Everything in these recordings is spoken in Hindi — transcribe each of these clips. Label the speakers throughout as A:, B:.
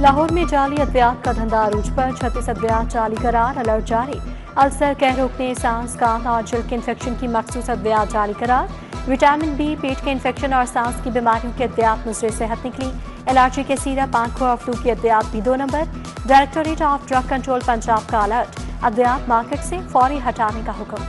A: लाहौर में जाली अद्वियात का धंधा अरूज पर, 36 अद्वियात जाली करार, अलर्ट जारी। अल्सर, कह रोकने, सांस, कान और जल्द के इन्फेक्शन की मखसूस अद्वियात जाली करार। विटामिन बी, पेट के इन्फेक्शन और सांस की बीमारियों की अद्वियात मुजरे सेहत निकली। एलर्जी के सिरप, आंखों और फ्लू की अद्वियात भी 2 number. Directorate of drug control Punjab का अलर्ट, अद्वियात मार्केट से फौरी हटाने का हुक्म।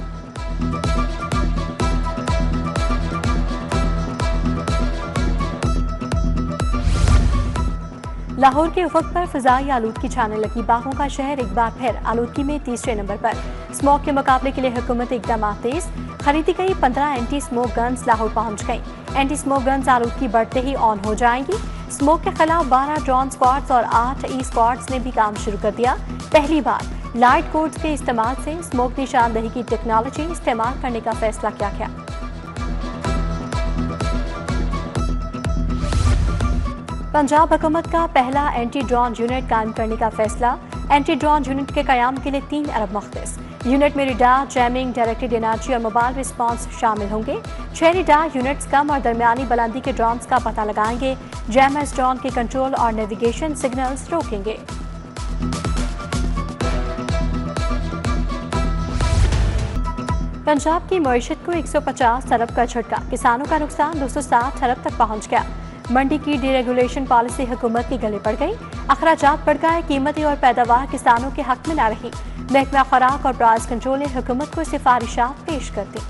A: लाहौर के उफक पर फिजाई आलूदगी छाने लगी, बागों का शहर एक बार फिर आलूदगी में तीसरे नंबर पर। स्मोक के मुकाबले के लिए हुकूमत इकदाम तेज, खरीदी गई 15 एंटी स्मोक गन्स लाहौर पहुंच गई। एंटी स्मोक गन्स आलूदगी बढ़ते ही ऑन हो जाएंगी। स्मोक के खिलाफ 12 ड्रोन स्क्वाड्स और 8 ई स्क्वाड्स ने भी काम शुरू कर दिया। पहली बार लाइट कोड्स के इस्तेमाल से स्मोक निशानदही की टेक्नोलॉजी इस्तेमाल करने का फैसला किया गया। पंजाब हुकूमत का पहला एंटी ड्रोन यूनिट कायम करने का फैसला। एंटी ड्रोन यूनिट के कयाम के लिए 3 अरब मुख्तस। यूनिट में रिडार, जैमिंग, डायरेक्टेड एनर्जी और मोबाइल रिस्पांस शामिल होंगे। 6 रिडार यूनिट्स कम और दरमियानी बुलंदी के ड्रोन्स का पता लगाएंगे। जैमर्स ड्रोन के कंट्रोल और नेविगेशन सिग्नल्स रोकेंगे। पंजाब की मईशत को 150 अरब का झटका, किसानों का नुकसान 260 अरब तक पहुंच गया। मंडी की डीरेगुलेशन पॉलिसी हुकूमत के गले पड़ गई। अखराजात बढ़ गए, कीमतें और पैदावार किसानों के हक में न रही। महकमा खुराक और प्राइस कंट्रोल ने हुकूमत को सिफारिशात पेश कर दी।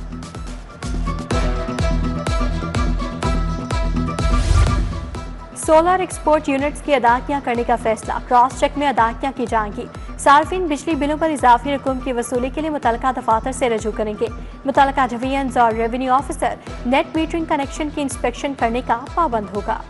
A: सोलर एक्सपोर्ट यूनिट्स की अदायगियां करने का फैसला, क्रॉस चेक में अदायगियां की जाएंगी। सार्फिन बिजली बिलों पर इजाफी रकूम की वसूली के लिए मुतलका दफातर से रजू करेंगे। मुतलका डिवीजन और revenue officer net metering connection की इंस्पेक्शन करने का पाबंद होगा।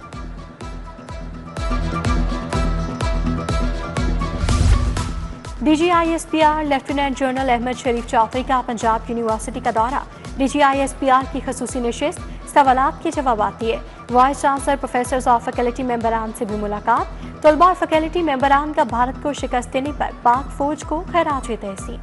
A: DGISPR लेफ्टिनेंट जनरल अहमद शरीफ चौधरी का पंजाब यूनिवर्सिटी का दौरा। DGISPR की खसूसी नशिस्त, सवालात के जवाब दिए। वाइस चांसलर, प्रोफेसर्स और फैकल्टी मेंबरान से भी मुलाकात। तलबा और फैकल्टी मेंबरान का भारत को शिकस्त देने पर पाक फौज को खैराज तहसीन।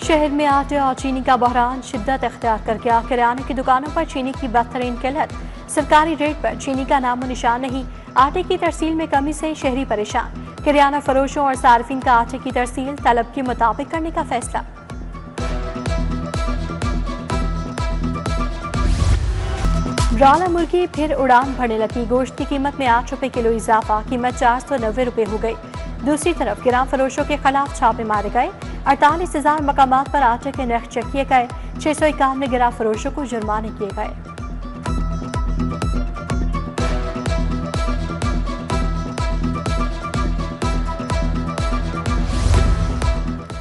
A: शहर में आटे और चीनी का बहरान शिद्दत इख्तियार कर गया। किराने की दुकानों पर चीनी की बदतरीन किल्लत, सरकारी रेट पर चीनी का नामो निशान नहीं। आटे की तरसील में कमी से शहरी परेशान। किराना फरोशों और सार्फिन का आटे की तरसील तलब के मुताबिक करने का फैसला। ब्रॉयलर मुर्गी फिर उड़ान भरने लगी, गोश्त की कीमत में 8 रुपए किलो इजाफा, कीमत 490 रुपए हो गई। दूसरी तरफ किराना फरोशों के खिलाफ छापे मारे गए। 48,000 मकामात पर आटे के नर्ख चेक किए गए। 651 गिरा फरोशों को जुर्माने किए गए।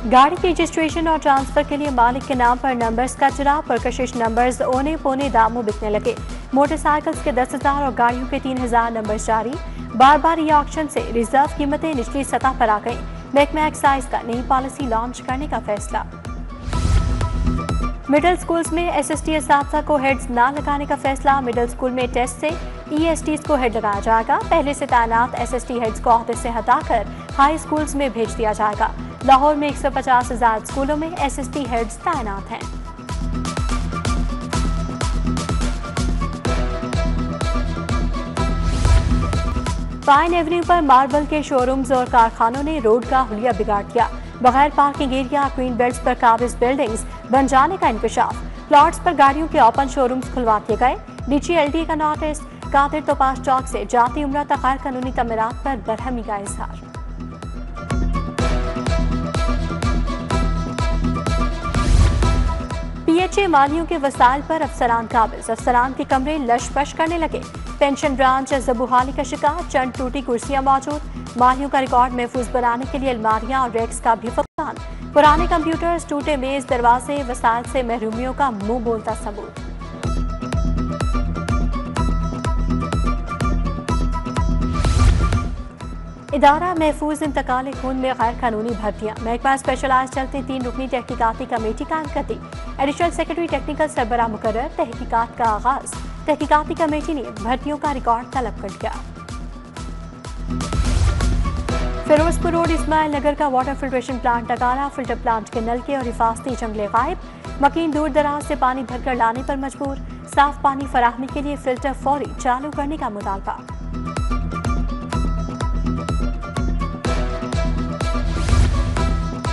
A: गाड़ी की रजिस्ट्रेशन और ट्रांसफर के लिए मालिक के नाम पर नंबर्स का चुनाव, परकशिश नंबर्स औने पौने दामों बिकने लगे। मोटरसाइकिल्स के 10,000 और गाड़ियों के 3,000 नंबर जारी। बार बार ये ऑक्शन से रिजर्व कीमतें निचली सतह पर आ गई। महकमा एक्साइज का नई पॉलिसी लॉन्च करने का फैसला। मिडिल स्कूल्स में SST असातिज़ा को हेड्स ना लगाने का फैसला। मिडिल स्कूल में टेस्ट से ESTs को हेड लगाया जाएगा। पहले से तैनात SST हेड्स को ओहदे से हटाकर हाई स्कूल्स में भेज दिया जाएगा। लाहौर में 150,000 स्कूलों में SST हेड्स तैनात हैं। पाइन एवेन्यू पर मार्बल के शोरूम्स और कारखानों ने रोड का हुलिया बिगाड़ दिया। बगैर पार्किंग एरिया, क्वीन बेल्ट्स पर काबिज बिल्डिंग्स बन जाने का इंकशाफ। प्लॉट्स पर गाड़ियों के ओपन शोरूम्स खुलवा दिए गए। DGLD का नोटिस। कादिर तोपाश चौक से जाती उम्रा तक गैर कानूनी तमीरात पर बरहमी का इजहार। PHA मालियों के वसाइल पर अफसरान काबिज, अफसरान के कमरे लश-पश करने लगे। पेंशन ब्रांच जबूहाली का शिकार, चंद टूटी कुर्सियां मौजूद। मालियों का रिकॉर्ड महफूज बनाने के लिए अलमारियां और रैक्स का भी फकदान। पुराने कंप्यूटर्स, टूटे मेज, दरवाजे, वसाइल से महरूमियों का मुंह बोलता सबूत। इदारा महफूज इंतकाल खून में गैर कानूनी भर्तियां। महकमा स्पेशलाइज चलते 3 रुकनी तहकीकाती कमेटी कायम कर दी। एडिशनल सेक्रेटरी टेक्निकल सरबराह मुकर्रर। तहकीकात का आगाज। तहकीकाती कमेटी ने भर्तियों का रिकॉर्ड तलब कर दिया। फिरोजपुर रोड इस्माइल नगर का वाटर फिल्ट्रेशन प्लांट नकारा, फिल्टर प्लांट के नलके और हिफाजती जंगले गायब। मकीन दूर दराज से पानी भरकर लाने पर मजबूर, साफ पानी फराहमी के लिए फिल्टर फौरी चालू करने का मुतालबा।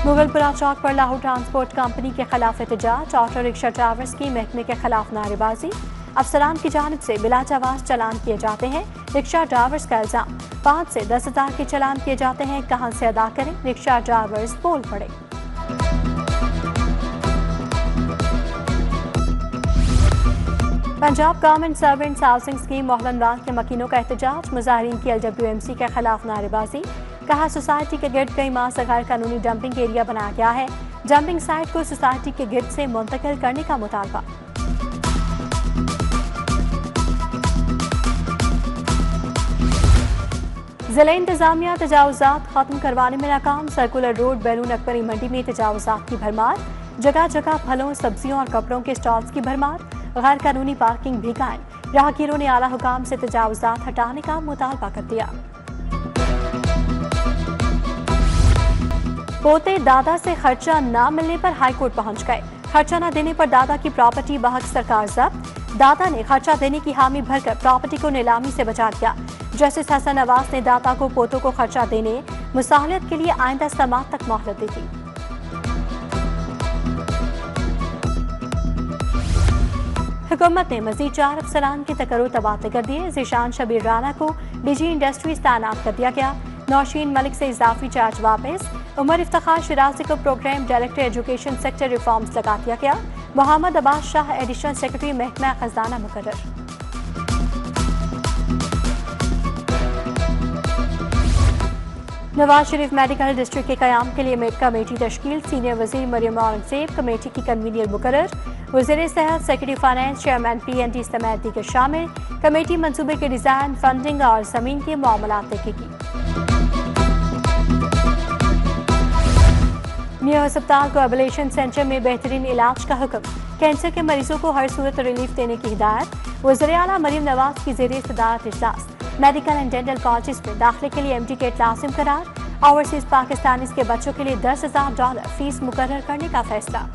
A: मुगलपुरा चौक पर लाहौर ट्रांसपोर्ट कंपनी के खिलाफ एहतजाज, ऑटो रिक्शा ड्राइवर्स की महकमे के खिलाफ नारेबाजी। अफसरान की जानिब से बिलाजवाज चलान किए जाते हैं, रिक्शा ड्राइवर्स का इल्जाम 5 से 10,000 के चलान किए जाते हैं, कहां से अदा करें, रिक्शा ड्राइवर्स बोल पड़े। Punjab government servants housing scheme Mohlanwal के मकीनों का एहतजाज, मुजाहिरीन की LWMC के खिलाफ नारेबाजी। कहा सोसाइटी के गिर्द कई माह से गैर कानूनी डंपिंग एरिया बनाया गया है, डंपिंग साइट को सोसाइटी के गिर्द से मुंतकिल करने का मुतालबा। जिला इंतजामिया तजावुजात खत्म करवाने में नाकाम, सर्कुलर रोड बैरून अकबरी मंडी में तजावुजात की भरमार, जगह जगह फलों, सब्जियों और कपड़ों के स्टॉल्स की भरमार, गैर कानूनी पार्किंग भी कायम। राहगीरों ने आला हुकाम से तजावुजात हटाने का मुतालबा कर दिया। पोते दादा से खर्चा न मिलने पर हाईकोर्ट पहुंच गए, खर्चा न देने पर दादा की प्रॉपर्टी बहक सरकार जब्त। दादा ने खर्चा देने की हामी भरकर प्रॉपर्टी को नीलामी से बचा दिया। जस्टिस हसन नवाज ने दाता को पोतों को खर्चा देने मुसाहलत के लिए आइंदा समाअत तक मोहलत दी थी। हुकूमत ने मजीद 4 अफसरान के तकर्रुर तबादले कर दिए। ज़ीशान शबीर राना को DG इंडस्ट्रीज तैनात कर दिया गया। नौशीन मलिक से इजाफी चार्ज वापस। उमर इफ्तिखार शिराजी को programme director education sector reforms लगा दिया गया। मोहम्मद अब्बास शाह एडिशनल सेक्रेटरी महकमा खजाना मुकर्रर। नवाज शरीफ मेडिकल डिस्ट्रिक्ट के कयाम के लिए मेड कमेटी तश्कील, सीनियर वजीर मरियम औरंगजेब कमेटी की कन्वीनियर मुकर्रर। वज़ीर सेहत, सेक्रेटरी फाइनेंस, चेयरमैन PND समेत दीगर शामिल। कमेटी मंसूबे के डिजाइन, फंडिंग और जमीन के मामलात देखेगी। न्यू अस्पताल को एबलेशन सेंटर में बेहतरीन इलाज का हुक्म, कैंसर के मरीजों को हर सूरत रिलीफ देने की हिदायत। वज़ीर आला मरियम नवाज की ज़ेरे सदारत इजलास। मेडिकल एंड डेंटल कॉलेज में दाखिले के लिए MTCAT लाजिम करार। ओवरसीज पाकिस्तानीज के बच्चों के लिए $10,000 फीस मुकर्रर करने का फैसला।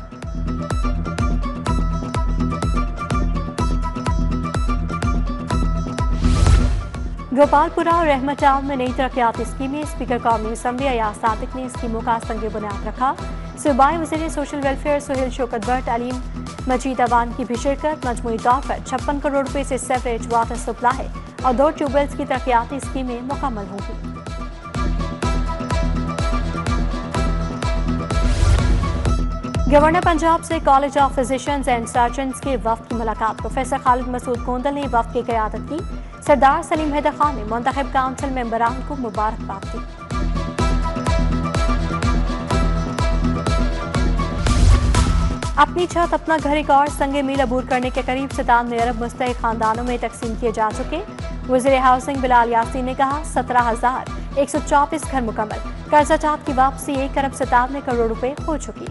A: गोपालपुरा और रहमत टाउन में नई तरक्याती स्कीमें, स्पीकर कौमी असम्बली अयाज सादिक ने स्कीमों का संग बुनियाद रखा। सूबाई वज़ीर सोशल वेलफेयर सुहेल शौकत भट्ट, अलीम मजीद अवान की भी शिरकत। मजमूई तौर पर 56 करोड़ रुपए से सेवरेज वाटर सप्लाई और 2 ट्यूबवेल्स की तरक्याती स्कीमें मुकम्मल होंगी। गवर्नर पंजाब से college of physicians and surgeons के वफ्द की मुलाकात। प्रोफेसर खालिद मसूद कोंदल ने वफ्द की क़यादत की। सरदार सलीम हैदर खान ने मुंतखब काउंसिल मेंबरान को मुबारकबाद दी। अपनी छत अपना घर एक और संगे मील अबूर करने के करीब 97 अरब मुस्तहिक खानदानों में तकसीम किए जा चुके। वज़ीर हाउसिंग बिलाल यासीन ने कहा 17,134 घर मुकम्मल। कर्जा चात की वापसी 1 अरब 97 करोड़ रुपए हो चुकी।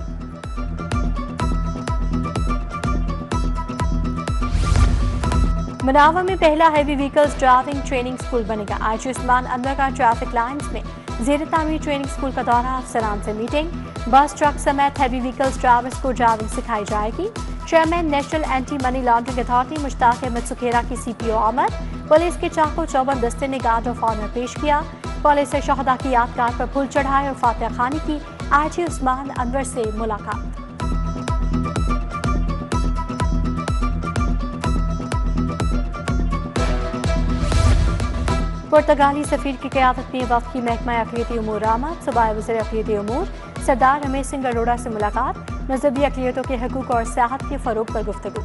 A: मुनावा में पहला heavy vehicles driving training school बनेगा। आयशा उस्मान अनवर का ट्रैफिक लाइन्स में ज़ेर तामीर ट्रेनिंग स्कूल का दौरा, अफसरान से मीटिंग। बस ट्रक समेत हैवी व्हीकल्स ड्राइवर्स को ड्राइविंग सिखाई जाएगी। Chairman national anti money laundering authority Mushtaq Ahmed Sukhera की CPO आमद। पुलिस के चाको चौबन दस्ते ने गार्ड ऑफ ऑनर पेश किया। पुलिस से शहदा की यादगार पर फूल चढ़ाए और फातिहा खानी की। आयशा उस्मान अनवर से मुलाकात। पुर्तगाली सफीर की क़यादत में वफ़द की महकमा अक़लियती उमूर आमद। सूबाई वज़ीर अक़लियती उमूर सरदार रमेश सिंह अरोड़ा से मुलाकात। मजहबी अक़लियतों के हकूक़ और सियाहत के फ़रोग़ पर गुफ्तगू।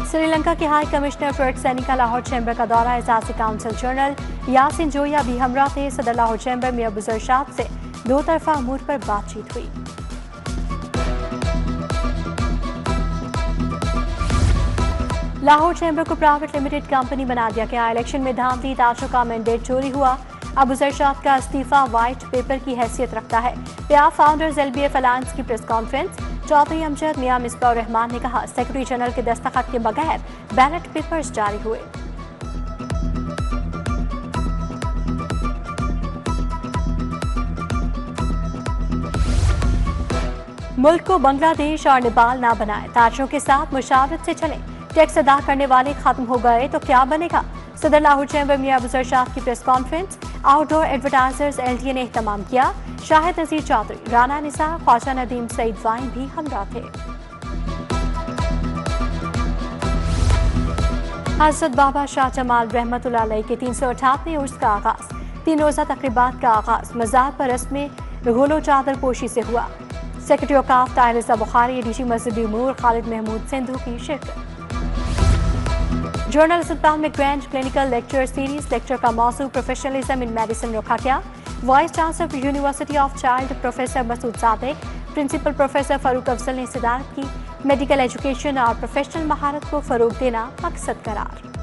A: श्रीलंका के हाई कमिश्नर फ्रेड सैनी का लाहौर चैम्बर का दौरा। एजाज़ी काउंसिल जनरल यासिन जोया भी हमरा थे। सदर लाहौर चैम्बर में अबूज़र शाद से 2 तरफ़ा अमूर पर बातचीत हुई। लाहौर चैम्बर को प्राइवेट लिमिटेड कंपनी बना दिया गया। इलेक्शन में धांधली, ताशों का मैंडेट चोरी हुआ। अबूज़र शाद का इस्तीफा व्हाइट पेपर की हैसियत रखता है। प्या फाउंडर्स LBF अलायंस की प्रेस कॉन्फ्रेंस। चौधरी अमजद मियां मिसबाह रहमान ने कहा सेक्रेटरी जनरल के दस्तखत के बगैर बैलेट पेपर्स जारी हुए। मुल्क को बांग्लादेश और नेपाल ना बनाए, ताजरों के साथ मुशावरत से चले। टैक्स अदा करने वाले खत्म हो गए तो क्या बनेगा? सदर लाहौर चैम्बर मियां अबूजर शाह की press conference. Outdoor advertisers LTA ने एहतमाम किया। शाहिद नजीर चौधरी, राना निसा, ख्वाजा नदीम सईद वाइन भी हमरा थे। हजरत बाबा शाह जमाल रहमतुल्लाह अलैह के 358वें उर्स का आगाज। 3 रोजा तकरीबात का आगाज मज़ार पर रस्म गुलो चादर पोशी से हुआ। सेक्रेटरी औकाफ ताहिर रज़ा बुखारी, डीजी मजहबी उमूर खालिद महमूद सिंधु की शिरकत। जर्नल अस्पताल में grand clinical lecture series. Lecture का मौजू प्रोफेशनलिज्म इन मेडिसिन रखा गया। Vice chancellor university of child professor Masood Sadiq, principal professor Farooq Afzal ने सदारत की। मेडिकल एजुकेशन और प्रोफेशनल महारत को फरोग देना मकसद करार।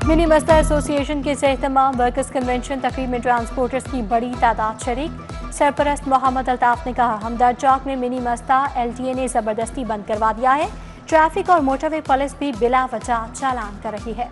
A: मिनी मस्ता एसोसिएशन के एहतमाम वर्कर्स कन्वेंशन तकरीब में ट्रांसपोर्टर्स की बड़ी तादाद शरीक। सरपरस्त मोहम्मद अल्ताफ ने कहा, हमदर्द चौक में मिनी मस्ता LTA ने जबरदस्ती बंद करवा दिया है। ट्रैफिक और मोटरवे पुलिस भी बिला वजह चालान कर रही है।